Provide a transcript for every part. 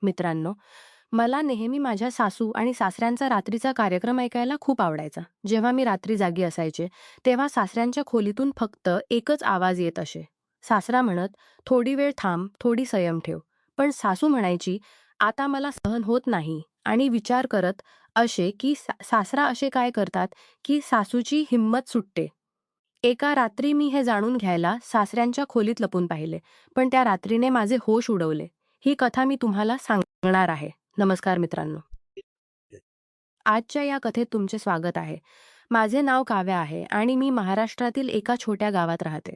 मित्रांनो, मला नेहमी माझ्या सासू आणि सासऱ्यांचा रात्रीचा कार्यक्रम ऐकायला खूप आवडायचा. जेव्हा मी रात्री जागी असायचे, तेव्हा सासऱ्यांच्या खोलीतून फक्त एकच आवाज येत असे. सासरा म्हणत, "थोडी वेळ थांब, थोडी संयम ठेव." पण सासू म्हणायची, "आता मला सहन होत नाही." आणि विचार करत असे की सासरा असे काय करतात की सासूची हिंमत सुटते. एका रात्री मी हे जाणून घ्यायला सासऱ्यांच्या खोलीत लपून पाहिले, पण त्या रात्रीने माझे होश उडवले. ही कथा मी तुम्हाला सांगणार आहे. नमस्कार मित्रांनो. आजच्या या कथेत तुमचे स्वागत आहे. माझे नाव काव्या आहे आणि मी महाराष्ट्रातील एका छोट्या गावात राहते.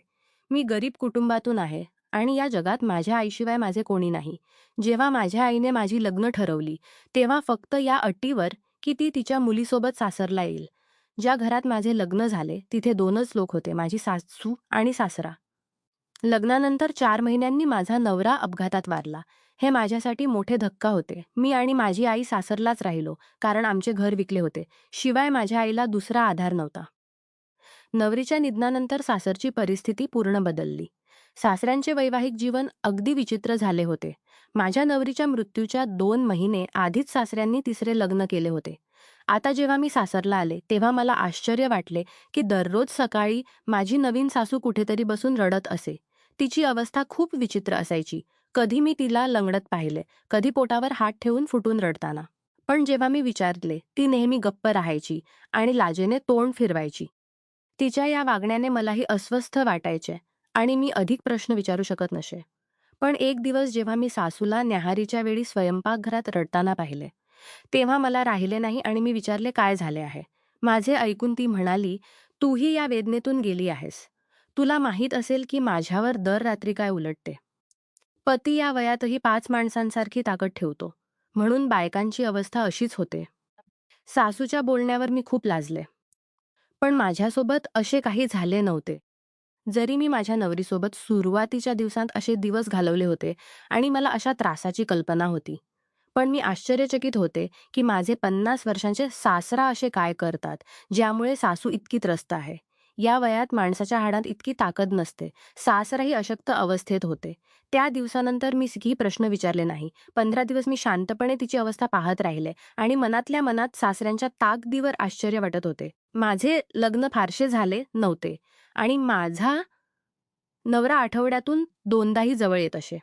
मी गरीब कुटुंबातून आहे आणि या जगात माझ्या आईशिवाय माझे कोणी नाही. जेव्हा माझ्या आईने माझी लग्न ठरवली, तेव्हा फक्त या अटीवर की ती तिच्या मुलीसोबत सासरला येईल. ज्या घरात माझे लग्न झाले, तिथे 2च लोक होते, माझी सासू आणि सासरा. लग्नानंतर 4 महिन्यांनी माझा नवरा अपघातात वारला. हे माझ्यासाठी मोठे धक्का होते. मी आणि माझी आई सासरलाच राहिलो, कारण आमचे घर विकले होते. शिवाय माझ्या आईला दुसरा आधार नव्हता. नवरीच्या निधनानंतर सासरची परिस्थिती पूर्ण बदलली. सासऱ्यांचे वैवाहिक जीवन अगदी विचित्र झाले होते. माझ्या नवरीच्या मृत्यूच्या 2 महिने आधीच सासऱ्यांनी तिसरे लग्न केले होते. आता जेव्हा मी सासरला आले, तेव्हा मला आश्चर्य वाटले की दररोज सकाळी माझी नवीन सासू कुठेतरी बसून रडत असे. तिची अवस्था खूप विचित्र असायची. कधी मी तिला लंगडत पाहिले, कधी पोटावर हात ठेवून फुटून रडताना. पण जेव्हा मी विचारले, ती नेहमी गप्प राहायची आणि लाजेने तोंड फिरवायची. तिच्या या वागण्याने मलाही अस्वस्थ वाटायचे आणि मी अधिक प्रश्न विचारू शकत नसे. पण एक दिवस जेव्हा मी सासूला न्याहारीच्या वेळी स्वयंपाकघरात रडताना पाहिले, तेव्हा मला राहिले नाही आणि मी विचारले, काय झाले आहे? माझे ऐकून ती म्हणाली, "तूही या वेदनेतून गेली आहेस. तुला माहीत असेल की माझ्यावर दर रात्री काय उलटते. पती या वयातही 5 माणसांसारखी ताकद ठेवतो. म्हणून बायकांची अवस्था अशीच होते." सासूच्या बोलण्यावर मी खूप लाजले. पण माझ्यासोबत असे काही झाले नव्हते. जरी मी माझ्या नवरीसोबत सुरुवातीच्या दिवसात असे दिवस घालवले होते आणि मला अशा त्रासाची कल्पना होती. पण मी आश्चर्यचकित होते की माझे 50 वर्षांचे सासरा असे काय करतात, ज्यामुळे सासू इतकी त्रस्त आहे. या वयात माणसाच्या हाडात इतकी ताकद नसते. सासराही अशक्त अवस्थेत होते. त्या दिवसानंतर मी ही प्रश्न विचारले नाही. 15 दिवस मी शांतपणे तिची अवस्था पाहत राहिले आणि मनातल्या मनात सासऱ्यांच्या ताकदीवर आश्चर्य वाटत होते. माझे लग्न फारसे झाले नव्हते आणि माझा नवरा आठवड्यातून 2दाही जवळ येत असे.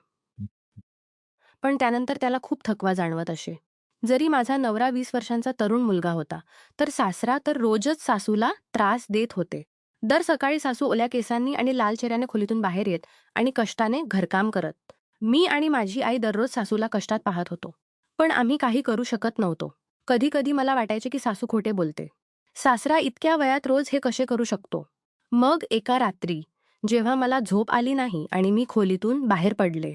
पण त्यानंतर त्याला खूप थकवा जाणवत असे. जरी माझा नवरा 20 वर्षांचा तरुण मुलगा होता, तर सासरा तर रोजच सासूला त्रास देत होते. दर सकाळी सासू ओल्या केसांनी आणि लाल चेहऱ्याने खोलीतून बाहेर येत आणि कष्टाने घरकाम करत. मी आणि माझी आई दररोज सासूला कष्टात पाहत होतो. पण आम्ही काही करू शकत नव्हतो. कधी-कधी मला वाटायचे की सासू खोटे बोलते. सासरा इतक्या वयात रोज हे कसे करू शकतो? मग एका रात्री, जेव्हा मला झोप आली नाही आणि मी खोलीतून बाहेर पडले,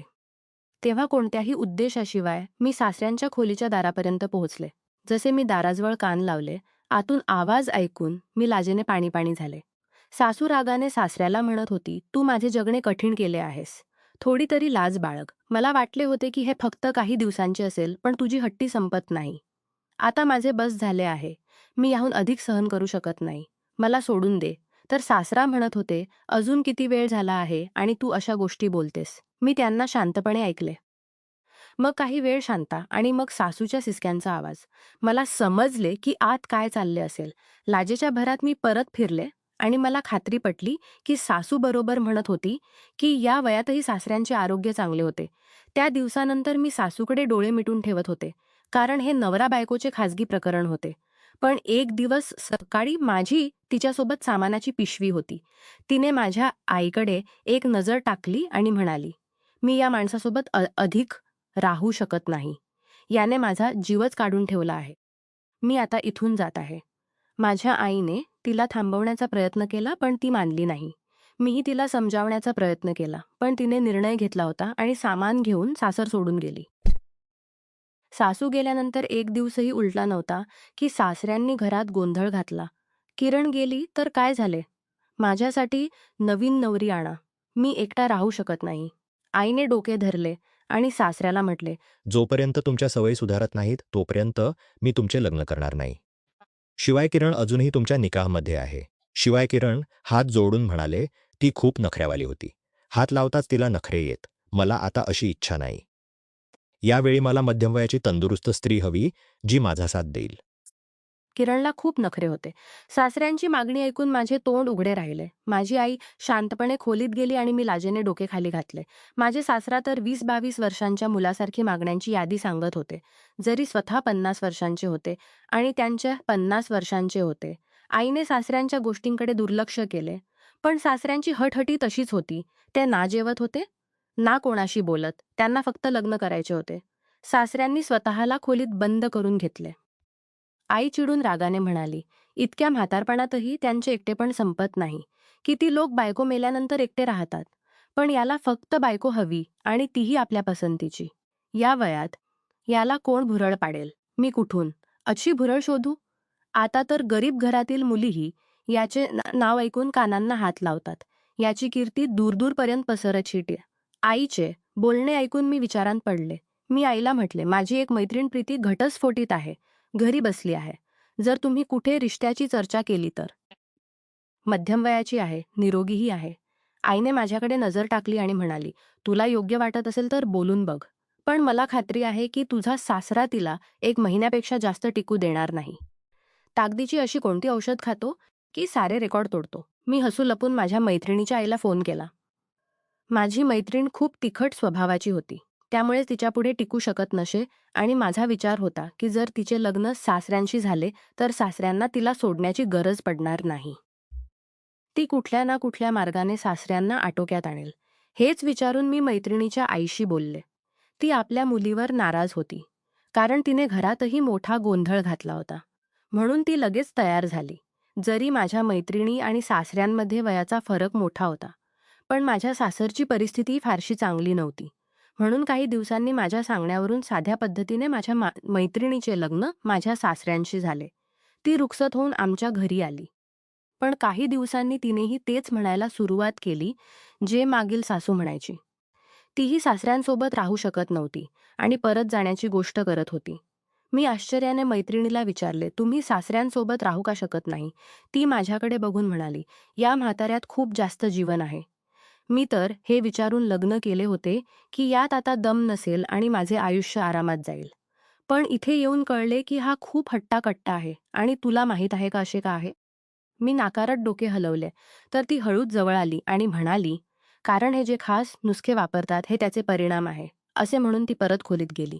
तेव्हा कोणत्याही उद्देशाशिवाय मी सासऱ्यांच्या खोलीच्या दारापर्यंत पोहोचले. जसे मी दाराजवळ कान लावले, आतून आवाज ऐकून मी लाजेने पाणी-पाणी झाले. सासू रागाने सासऱ्याला म्हणत होती, "तू माझे जगणे कठीण केले आहेस. थोडी तरी लाज बाळग." मला वाटले होते की हे फक्त काही दिवसांचे असेल, पण तुझी हट्टी संपत नाही. आता माझे बस झाले आहे. मी याहून अधिक सहन करू शकत नाही. मला सोडून दे. तर सासरा म्हणत होते, "अजून किती वेळ झाला आहे आणि तू अशा गोष्टी बोलतेस." मी त्यांना शांतपणे ऐकले. मग काही वेळ शांता आणि मग सासूच्या सिसक्यांचा आवाज. मला समजले की आत काय चालले असेल. लाजेच्या भरात मी परत फिरले आणि मला खात्री पटली की सासू बरोबर म्हणत होती की या वयातही सासऱ्यांचे आरोग्य चांगले होते. त्या दिवसानंतर मी सासूकडे डोळे मिटून ठेवत होते, कारण हे नवरा-बायकोचे खाजगी प्रकरण होते. पण एक दिवस सकाळी माझी तिच्यासोबत सामानाची पिशवी होती. तिने माझ्या आईकडे एक नजर टाकली आणि म्हणाली, "मी या माणसासोबत अधिक राहू शकत नाही. याने माझा जीवच काढून ठेवला आहे. मी आता इथून जात आहे." माझ्या आईने तिला थांबवण्याचा प्रयत्न केला, पण ती मानली नाही. मीही तिला समजावण्याचा प्रयत्न केला, पण तिने निर्णय घेतला होता आणि सामान घेऊन सासर सोडून गेली. सासू गेल्यानंतर एक दिवसही उलटला नव्हता की सासऱ्यांनी घरात गोंधळ घातला. "किरण गेली तर काय झाले? माझ्यासाठी नवीन नवरी आणा. मी एकटा राहू शकत नाही." आईने डोके धरले आणि सासऱ्याला म्हटले, जोपर्यंत तुमच्या सवयी सुधारत नाहीत, तोपर्यंत मी तुमचे लग्न करणार नाही. शिवाय किरण अजूनही तुमच्या निकाहमध्ये आहे. शिवाय किरण हात जोडून म्हणाले, ती खूप नखऱ्यावाली होती. हात लावताच तिला नखरे येत. मला आता अशी इच्छा नाही. यावेळी मला मध्यमवयाची तंदुरुस्त स्त्री हवी, जी माझा साथ देईल. किरणला खूप नखरे होते. सासऱ्यांची मागणी ऐकून माझे तोंड उघडे राहिले. माझी आई शांतपणे खोलीत गेली आणि मी लाजेने डोके खाली घातले. माझे सासरा तर 20-22 वर्षांच्या मुलासारखी मागण्यांची यादी सांगत होते. जरी स्वतः 50 वर्षांचे होते आणि त्यांच्या 50 वर्षांचे होते. आईने सासऱ्यांच्या गोष्टींकडे दुर्लक्ष केले. पण सासऱ्यांची हटहटी तशीच होती. ते ना जेवत होते, ना कोणाशी बोलत. त्यांना फक्त लग्न करायचे होते. सासऱ्यांनी स्वतःला खोलीत बंद करून घेतले. आई चिडून रागाने म्हणाली, इतक्या म्हातारपणातही त्यांचे एकटेपण संपत नाही. किती लोक बायको मेल्यानंतर एकटे राहतात. पण याला फक्त बायको हवी आणि तीही आपल्या पसंतीची. या वयात याला कोण भुरळ पाडेल? मी कुठून अशी भुरळ शोधू? आता तर गरीब घरातील मुलीही याचे नाव ऐकून कानांना हात लावतात. याची कीर्ती दूरदूरपर्यंत पसरत शिटे. आईचे बोलणे ऐकून मी विचारात पडले. मी आईला म्हटले, माझी एक मैत्रीण प्रीती घटस्फोटीत आहे. घरी बसली आहे. जर तुम्ही कुठे रिश्त्याची चर्चा केली तर. मध्यम वयाची आहे, निरोगीही आहे. आईने माझ्याकडे नजर टाकली आणि म्हणाली, तुला योग्य वाटत असेल तर बोलून बघ. पण मला खात्री आहे की तुझा सासरा तिला 1 महिन्यापेक्षा जास्त टिकू देणार नाही. ताकदीची अशी कोणती औषध खातो की सारे रेकॉर्ड तोडतो? मी हसू लपून माझ्या मैत्रिणीच्या आईला फोन केला. माझी मैत्रीण खूप तिखट स्वभावाची होती. त्यामुळे तिच्यापुढे टिकू शकत नसे आणि माझा विचार होता की जर तिचे लग्न सासऱ्यांशी झाले तर सासऱ्यांना तिला सोडण्याची गरज पडणार नाही. ती कुठल्या ना कुठल्या मार्गाने सासऱ्यांना आटोक्यात आणेल. हेच विचारून मी मैत्रिणीच्या आईशी बोलले. ती आपल्या मुलीवर नाराज होती. कारण तिने घरातही मोठा गोंधळ घातला होता. म्हणून ती लगेच तयार झाली. जरी माझ्या मैत्रिणी आणि सासऱ्यांमध्ये वयाचा फरक मोठा होता. पण माझ्या सासरची परिस्थिती फारशी चांगली नव्हती. म्हणून काही दिवसांनी माझ्या सांगण्यावरून साध्या पद्धतीने माझ्या मैत्रिणीचे लग्न माझ्या सासऱ्यांशी झाले. ती रुखसत होऊन आमच्या घरी आली. पण काही दिवसांनी तिनेही तेच म्हणायला सुरुवात केली, जे मागील सासू म्हणायची. तीही सासऱ्यांसोबत राहू शकत नव्हती आणि परत जाण्याची गोष्ट करत होती. मी आश्चर्याने मैत्रिणीला विचारले, तुम्ही सासऱ्यांसोबत राहू का शकत नाही? ती माझ्याकडे बघून म्हणाली, या म्हाताऱ्यात खूप जास्त जीवन आहे. मी तर हे विचारून लग्न केले होते की यात आता दम नसेल आणि माझे आयुष्य आरामात जाईल. पण इथे येऊन कळले की हा खूप हट्टाकट्टा आहे आणि तुला माहीत आहे का असे का आहे? मी नाकारत डोके हलवले. तर ती हळूच जवळ आली आणि म्हणाली, कारण हे जे खास नुसके वापरतात हे त्याचे परिणाम आहे. असे म्हणून ती परत खोलीत गेली.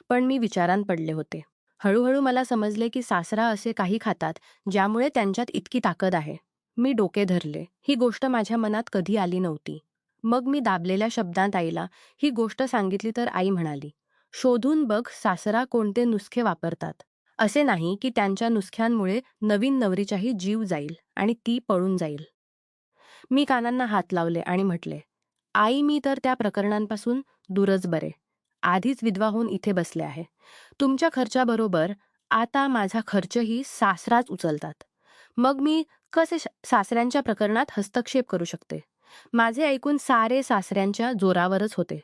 पण मी विचारांत पडले होते. हळूहळू मला समजले की सासरा असे काही खातात ज्यामुळे त्यांच्यात इतकी ताकद आहे. मी डोके धरले. ही गोष्ट माझ्या मनात कधी आली नव्हती. मग मी दाबलेल्या शब्दांत आईला ही गोष्ट सांगितली तर आई म्हणाली, शोधून बघ सासरा कोणते नुसखे वापरतात. असे नाही की त्यांच्या नुसख्यांमुळे नवीन नवरीचाही जीव जाईल आणि ती पळून जाईल. मी कानांना हात लावले आणि म्हटले, आई मी तर त्या प्रकरणांपासून दूरच बरे. आधीच विधवा होऊन इथे बसले आहे. तुमच्या खर्चाबरोबर आता माझा खर्चही सासराच उचलतात. मग मी कसे सासऱ्यांच्या प्रकरणात हस्तक्षेप करू शकते? माझे ऐकून सारे सासऱ्यांच्या जोरावरच होते.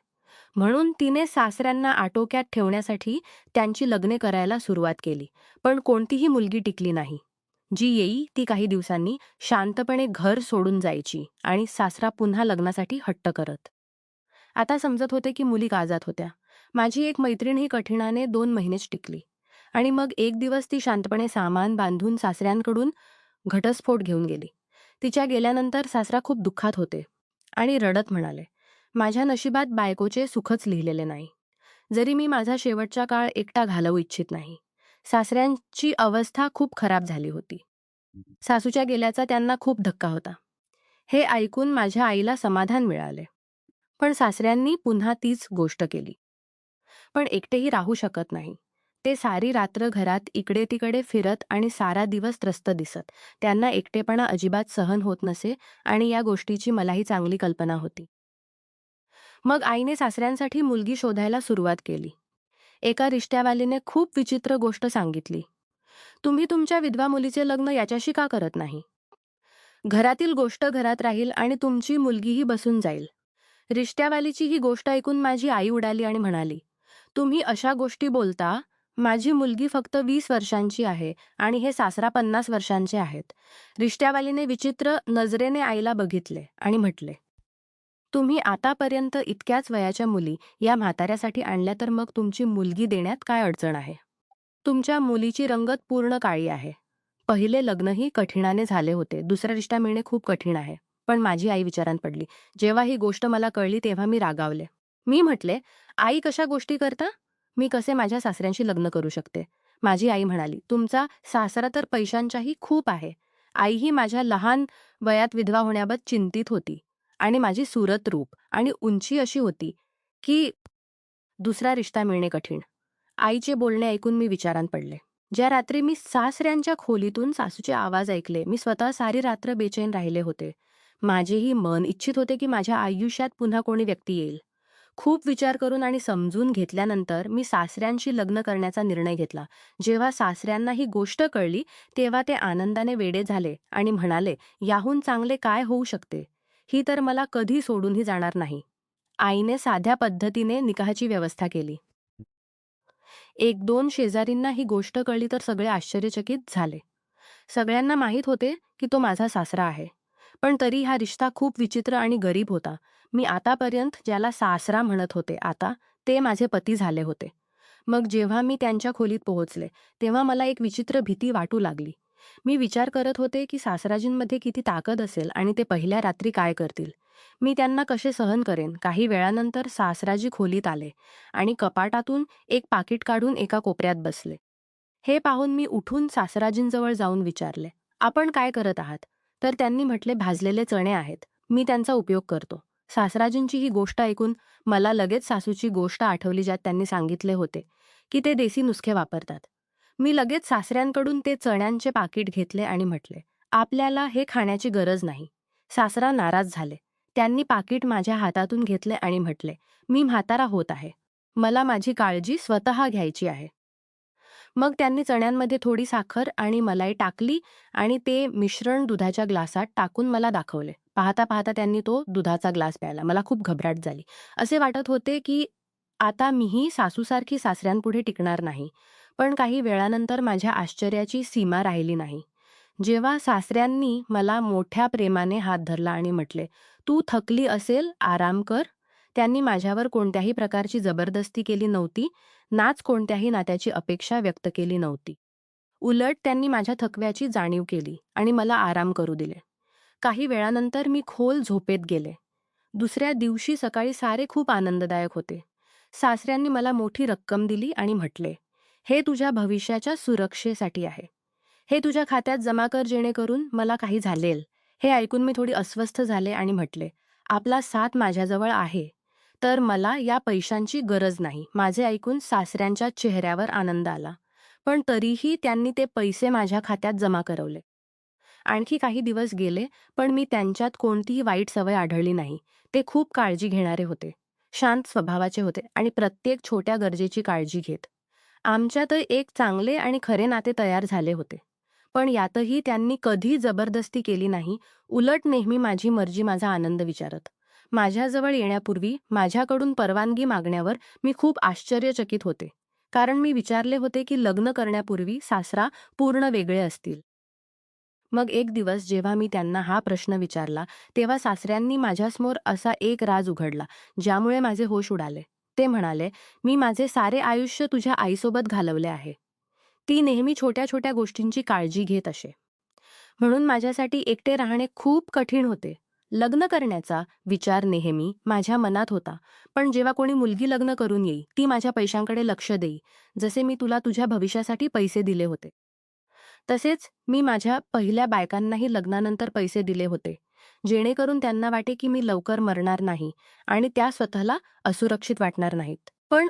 म्हणून तिने सासऱ्यांना आटोक्यात ठेवण्यासाठी त्यांची लग्ने करायला सुरुवात केली. पण कोणतीही मुलगी टिकली नाही. जी येई ती काही दिवसांनी शांतपणे घर सोडून जायची आणि सासरा पुन्हा लग्नासाठी हट्ट करत. आता समजत होते की मुली गाजात होत्या. माझी एक मैत्रीण ही कठीणाने 2 महिनेच टिकली. आणि मग एक दिवस ती शांतपणे सामान बांधून सासऱ्यांकडून घटस्फोट घेऊन गेली. तिच्या गेल्यानंतर सासरा खूप दुःखात होते आणि रडत म्हणाले, माझ्या नशिबात बायकोचे सुखच लिहिलेले नाही. जरी मी माझा शेवटचा काळ एकटा घालवू इच्छित नाही. सासऱ्यांची अवस्था खूप खराब झाली होती. सासूच्या गेल्याचा त्यांना खूप धक्का होता. हे ऐकून माझ्या आईला समाधान मिळाले. पण सासऱ्यांनी पुन्हा तीच गोष्ट केली. पण एकटेही राहू शकत नाही. ते सारी रात्र घरात इकडे तिकडे फिरत आणि सारा दिवस त्रस्त दिसत. त्यांना एकटेपणा अजिबात सहन होत नसे आणि या गोष्टीची मलाही चांगली कल्पना होती. मग आईने सासऱ्यांसाठी मुलगी शोधायला सुरुवात केली. एका रिश्त्यावालीने खूप विचित्र गोष्ट सांगितली. तुम्ही तुमच्या विधवा मुलीचे लग्न याच्याशी का करत नाही? घरातील गोष्ट घरात राहील आणि तुमची मुलगीही बसून जाईल. रिश्त्यावालीची ही गोष्ट ऐकून माझी आई उडाली आणि म्हणाली, तुम्ही अशा गोष्टी बोलता? माझी मुलगी फक्त 20 वर्षांची आहे आणि हे सासरा 50 वर्षांचे आहेत. रिश्त्यावालीने विचित्र नजरेने आईला बघितले आणि म्हटले, तुम्ही आतापर्यंत इतक्याच वयाच्या मुली या म्हाताऱ्यासाठी आणल्या तर मग तुमची मुलगी देण्यात काय अडचण आहे? तुमच्या मुलीची रंगत पूर्ण काळी आहे. पहिले लग्नही कठीणाने झाले होते. दुसरा रिश्ता मिळणे खूप कठीण आहे. पण माझी आई विचारात पडली. जेव्हा ही गोष्ट मला कळली तेव्हा मी रागावले. मी म्हटले, "आई कशा गोष्टी करता? मी कसे माझ्या सासऱ्यांशी लग्न करू शकते?" माझी आई म्हणाली, "तुमचा सासरा तर पैशांचाही खूप आहे." आईही माझ्या लहान वयात विधवा होण्याबाबत चिंतित होती. आणि माझी सूरत रूप आणि उंची अशी होती, की दुसरा रिश्ता मिळणे कठीण. आईचे बोलणे ऐकून मी विचारात पडले. ज्या रात्री मी सासऱ्यांच्या खोलीतून सासूचे आवाज ऐकले, मी स्वतः सारी रात्र बेचैन राहिले होते. माझेही मन इच्छित होते, की माझ्या आयुष्यात पुन्हा कोणी व्यक्ती येईल. खूप विचार करून आणि समजून घेतल्यानंतर मी सासऱ्यांशी लग्न करण्याचा निर्णय घेतला. जेव्हा सासऱ्यांना ही गोष्ट कळली, तेव्हा ते आनंदाने वेडे झाले आणि म्हणाले, "याहून चांगले काय होऊ शकते? ही तर मला कधी सोडूनही जाणार नाही." आईने साध्या पद्धतीने निकाहाची व्यवस्था केली. 1-2 शेजारींना ही गोष्ट कळली तर सगळे आश्चर्यचकित झाले. सगळ्यांना माहीत होते, की तो माझा सासरा आहे. पण तरी हा रिश्ता खूप विचित्र आणि गरीब होता. मी आतापर्यंत ज्याला सासरा म्हणत होते, आता ते माझे पती झाले होते. मग जेव्हा मी त्यांच्या खोलीत पोहोचले, तेव्हा मला एक विचित्र भीती वाटू लागली. मी विचार करत होते, की सासराजींमध्ये किती ताकद असेल आणि ते पहिल्या रात्री काय करतील. मी त्यांना कसे सहन करेन. काही वेळानंतर सासराजी खोलीत आले आणि कपाटातून एक पाकीट काढून एका कोपऱ्यात बसले. हे पाहून मी उठून सासराजींजवळ जाऊन विचारले, "आपण काय करत आहात?" तर त्यांनी म्हटले, "भाजलेले चणे आहेत. मी त्यांचा उपयोग करतो." सासराजींची ही गोष्ट ऐकून मला लगेच सासूची गोष्ट आठवली ज्यात त्यांनी सांगितले होते, की ते देसी नुसखे वापरतात. मी लगेच सासऱ्यांकडून ते चण्यांचे पाकीट घेतले आणि म्हटले, "आपल्याला हे खाण्याची गरज नाही." सासरा नाराज झाले. त्यांनी पाकीट माझ्या हातातून घेतले आणि म्हटले, "मी म्हातारा होत आहे. मला माझी काळजी स्वतः घ्यायची आहे." मग त्यांनी चण्यांमध्ये थोडी साखर आणि मलाई टाकली आणि ते मिश्रण दुधाच्या ग्लासात टाकून मला दाखवले. पाहता पाहता त्यांनी तो दुधाचा ग्लास प्यायला. मला खूप घबराट झाली. असे वाटत होते, की आता मीही सासूसारखी सासऱ्यांपुढे टिकणार नाही. पण काही वेळानंतर माझ्या आश्चर्याची सीमा राहिली नाही. जेव्हा सासऱ्यांनी मला मोठ्या प्रेमाने हात धरला आणि म्हटले, "तू थकली असेल, आराम कर." त्यांनी माझ्यावर कोणत्याही प्रकारची जबरदस्ती केली नव्हती, नाच कोणत्याही नात्याची अपेक्षा व्यक्त केली नव्हती. उलट त्यांनी माझ्या थकव्याची जाणीव केली आणि मला आराम करू दिले. काही वेळानंतर मी खोल झोपेत गेले. दुसऱ्या दिवशी सकाळी सारे खूप आनंददायक होते. सासऱ्यांनी मला मोठी रक्कम दिली आणि म्हटले, "हे तुझ्या भविष्याच्या सुरक्षेसाठी आहे. हे तुझ्या खात्यात जमा कर जेणेकरून मला काही झालेल." हे ऐकून मी थोडी अस्वस्थ झाले आणि म्हटले, "आपला साथ माझ्याजवळ आहे. तर मला या पैशांची गरज नाही." माझे ऐकून सासऱ्यांच्या चेहऱ्यावर आनंद आला. पण तरीही त्यांनी ते पैसे माझ्या खात्यात जमा करवले. आणखी काही दिवस गेले, पण मी त्यांच्यात कोणतीही वाईट सवय आढळली नाही. ते खूप काळजी घेणारे होते. शांत स्वभावाचे होते आणि प्रत्येक छोट्या गरजेची काळजी घेत. आमच्यात एक चांगले आणि खरे नाते तयार झाले होते. पण यातही त्यांनी कधी जबरदस्ती केली नाही. उलट नेहमी माझी मर्जी, माझा आनंद विचारत. माझ्याजवळ येण्यापूर्वी माझ्याकडून परवानगी मागण्यावर मी खूप आश्चर्यचकित होते. कारण मी विचारले होते की लग्न करण्यापूर्वी सासरा पूर्ण वेगळे असतील. मग एक दिवस जेव्हा मी त्यांना हा प्रश्न विचारला, तेव्हा सासऱ्यांनी माझ्यासमोर असा एक राज उघडला, ज्यामुळे माझे होश उडाले. ते म्हणाले, "मी माझे सारे आयुष्य तुझ्या आईसोबत घालवले आहे. ती नेहमी छोट्या-छोट्या गोष्टींची काळजी घेत असे. म्हणून माझ्यासाठी एकटे राहणे खूप कठीण होते. लग्न करण्याचा विचार नेहमी माझ्या मनात होता. पण जेव्हा कोणी मुलगी लग्न करून येई, ती माझ्या पैशांकडे लक्ष देई, जसे मी तुला तुझ्या भविष्यासाठी पैसे दिले होते. तसेच मी माझ्या पहिल्या बायकांनाही लग्नानंतर पैसे दिले होते, जेणेकरून त्यांना वाटे की मी लवकर मरणार नाही आणि त्या स्वतःला असुरक्षित वाटणार नाहीत. पण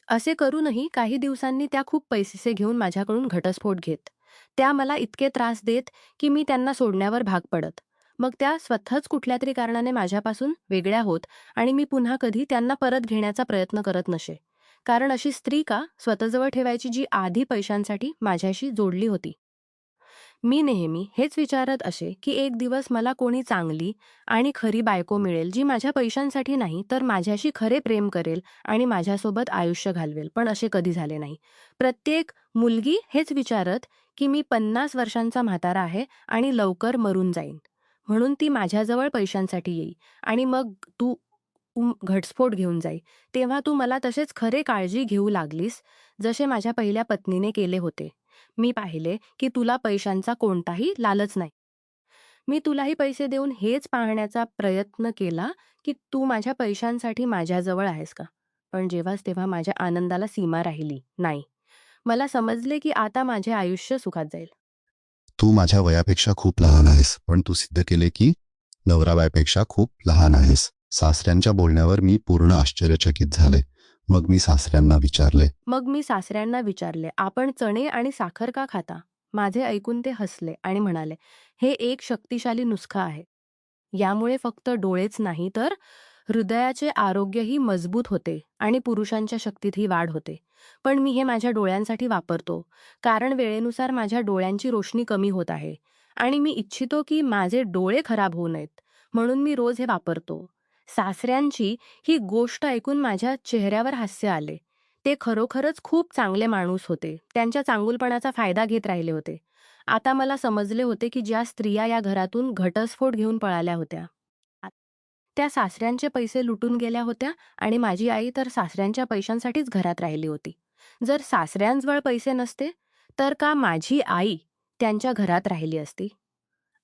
असे करूनही काही दिवसांनी त्या खूप पैसे घेऊन माझ्याकडून घटस्फोट घेत. त्या मला इतके त्रास देत, की मी त्यांना सोडण्यावर भाग पडत. मग त्या स्वतःच कुठल्यातरी कारणाने माझ्यापासून वेगळ्या होत आणि मी पुन्हा कधी त्यांना परत घेण्याचा प्रयत्न करत नसे. कारण अशी स्त्री का स्वतःजवळ ठेवायची जी आधी पैशांसाठी माझ्याशी जोडली होती? मी नेहमी हेच विचारत असे, की एक दिवस मला कोणी चांगली आणि खरी बायको मिळेल, जी माझ्या पैशांसाठी नाही, तर माझ्याशी खरे प्रेम करेल आणि माझ्यासोबत आयुष्य घालवेल. पण असे कधी झाले नाही. प्रत्येक मुलगी हेच विचारत, की मी 50 वर्षांचा म्हातारा आहे आणि लवकर मरून जाईन. म्हणून ती माझ्याजवळ पैशांसाठी येई आणि मग तू घटस्फोट घेऊन जाई. तेव्हा तू मला तसेच खरे काळजी घेऊ लागलीस, जसे माझ्या पहिल्या पत्नीने केले होते. मी पाहिले की तुला पैशांचा कोणताही लालच नाही. मी तुलाही पैसे देऊन हेच पाहण्याचा प्रयत्न केला की तू माझ्या पैशांसाठी माझ्याजवळ आहेस का? पण जेव्हाच तेव्हा माझ्या आनंदाला सीमा राहिली नाही. मला समजले की आता माझे आयुष्य सुखात जाईल. तू माझ्या वयापेक्षा खूप लहान आहेस, पण तू सिद्ध केले की नवराबाईपेक्षा खूप लहान आहेस. सासऱ्यांच्या बोलण्यावर मी पूर्ण आश्चर्यचकित झाले. मग मी सासऱ्यांना विचारले, आपण चणे आणि साखर का खाता? माझे ऐकून ते हसले आणि म्हणाले, हे एक शक्तिशाली नुस्खा आहे. यामुळे फक्त डोळेच नाही तर हृदयाचे आरोग्यही मजबूत होते आणि पुरुषांच्या शक्तीतही वाढ होते. पण मी हे माझ्या डोळ्यांसाठी वापरतो, कारण वेळेनुसार माझ्या डोळ्यांची रोशनी कमी होत आहे आणि मी इच्छितो की माझे डोळे खराब होऊ नयेत, म्हणून मी रोज हे वापरतो. सासऱ्यांची ही गोष्ट ऐकून माझ्या चेहऱ्यावर हास्य आले. ते खरोखरच खूप चांगले माणूस होते. त्यांच्या चांगुलपणाचा फायदा घेत राहिले होते. आता मला समजले होते की ज्या स्त्रिया या घरातून घटस्फोट घेऊन पळाल्या होत्या, त्या सासऱ्यांचे पैसे लुटून गेल्या होत्या आणि माझी आई तर सासऱ्यांच्या पैशांसाठीच घरात राहिली होती. जर सासऱ्यांजवळ पैसे नसते, तर का माझी आई त्यांच्या घरात राहिली असती?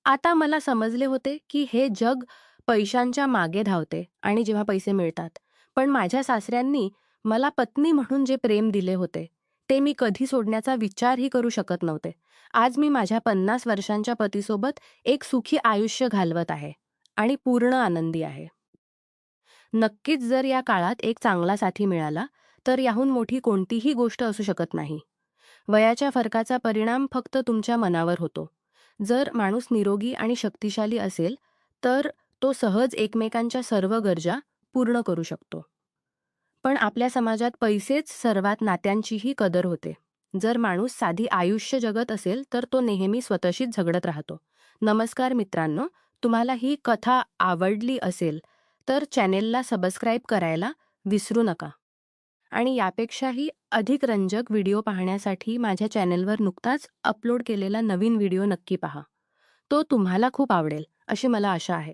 आता मला समजले होते की हे जग पैशांच्या मागे धावते आणि जेव्हा पैसे मिळतात. पण माझ्या सासऱ्यांनी मला पत्नी म्हणून जे प्रेम दिले होते, ते मी कधी सोडण्याचा विचारही करू शकत नव्हते. आज मी माझ्या 50 वर्षांच्या पतीसोबत एक सुखी आयुष्य घालवत आहे आणि पूर्ण आनंदी आहे. नक्कीच जर या काळात एक चांगला साथी मिळाला, तर याहून मोठी कोणतीही गोष्ट असू शकत नाही. वयाच्या फरकाचा परिणाम फक्त तुमच्या मनावर होतो. जर माणूस निरोगी आणि शक्तिशाली असेल, तर तो सहज एकमेकांच्या सर्व गरजा पूर्ण करू शकतो. पण आपल्या समाजात पैसेच सर्वात नात्यांचीही कदर होते. जर माणूस साधी आयुष्य जगत असेल, तर तो नेहमी स्वतःशीच झगडत राहतो. नमस्कार मित्रांनो, तुम्हाला ही कथा आवडली असेल, तर चॅनेलला सबस्क्राईब करायला विसरू नका. आणि यापेक्षाही अधिक रंजक व्हिडिओ पाहण्यासाठी माझ्या चॅनेलवर नुकताच अपलोड केलेला नवीन व्हिडिओ नक्की पहा. तो तुम्हाला खूप आवडेल, अशी मला आशा आहे.